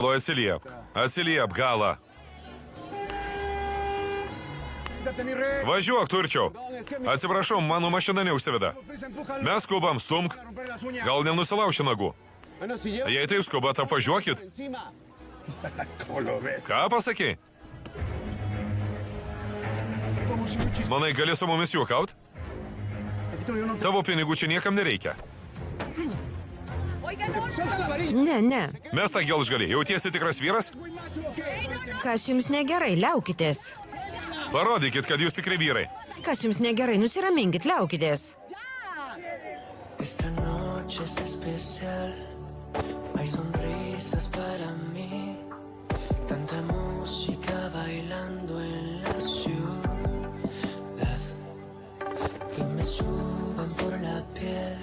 Atsiliep, galą. Važiuok, turčiau. Atsiprašau, mano mašina neužsiveda. Mes skubam, stumk. Gal nenusilauši nagų. Jei taip skubat, apvažiuokit. Ką pasakei? Manai, gali su mumis juokaut? Tavo pinigų čia niekam nereikia. Ne. Mes tą gelžgalį. Jautiesi tikras vyras? Kas jums negerai, liaukitės. Parodykit, kad jūs tikri vyrai. Kas jums negerai, nusiraminkit, liaukitės. Esta noche es especial, hay sonrisas para mí, tanta música bailando en la ciudad y me suban por la piel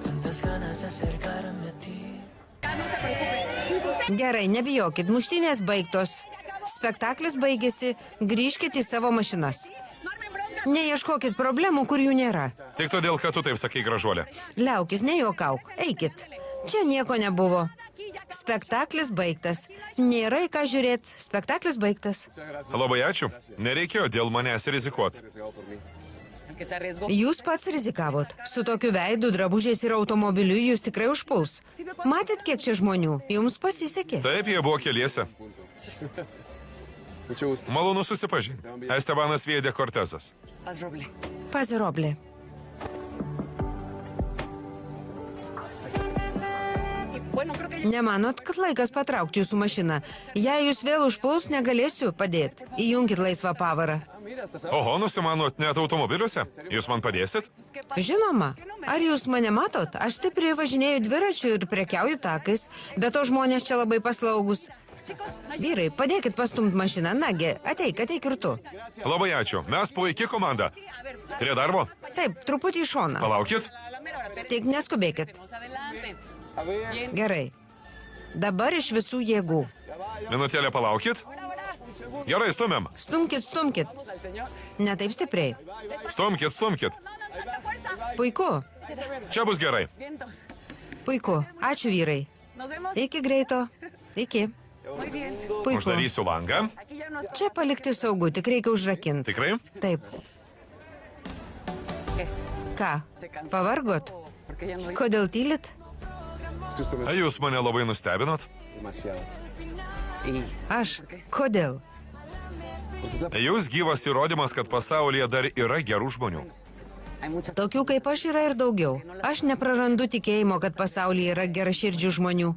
tantas ganas de acercarme a ti. Gerai, nebijokit, muštynės baigtos. Spektaklis baigėsi, grįžkit į savo mašinas. Neieškokit problemų, kur jų nėra. Tik todėl, kad tu taip sakai, gražuolė. Liaukis, nejuokauk, eikit. Čia nieko nebuvo. Spektaklis baigtas. Nėra į ką žiūrėt, spektaklis baigtas. Labai ačiū. Nereikėjo dėl manęs rizikuoti. Jūs pats rizikavot. Su tokiu veidu, drabužiais ir automobiliu jūs tikrai užpuls. Matėt, kiek čia žmonių? Jums pasisekė. Taip, jie buvo keliese. Malonu susipažinti. Estebanas Viedė Kortezas. Paziroblė. Nemanot, kad laikas patraukti jūsų mašiną? Jei jūs vėl užpuls, negalėsiu padėti. Įjunkit laisvą pavarą. Oho, nusimanot net automobiliuose? Jūs man padėsit? Žinoma. Ar jūs mane matot? Aš stipriai važinėju dviračiu ir prekiauju takais, bet to žmonės čia labai paslaugus. Vyrai, padėkit pastumt mašiną. Nagi, ateik ir tu. Labai ačiū. Mes puikiai komanda. Prie darbo? Taip, truputį į šoną. Palaukit. Tik neskubėkit. Gerai. Dabar iš visų jėgų. Minutėlę palaukit. Gerai, stumėm. Stumkit. Ne taip stipriai. Stumkit. Puiku. Čia bus gerai. Puiku. Ačiū, vyrai. Iki greito. Iki. Puiku. Uždarysiu langą. Čia palikti saugu, tik reikia užrakinti. Tikrai? Taip. Ką? Pavargot? Kodėl tylit? Jūs mane labai nustebinot. Aš. Kodėl? Jūs gyvas įrodymas, kad pasaulyje dar yra gerų žmonių. Tokių kaip aš yra ir daugiau. Aš neprarandu tikėjimo, kad pasaulyje yra geraširdžių žmonių.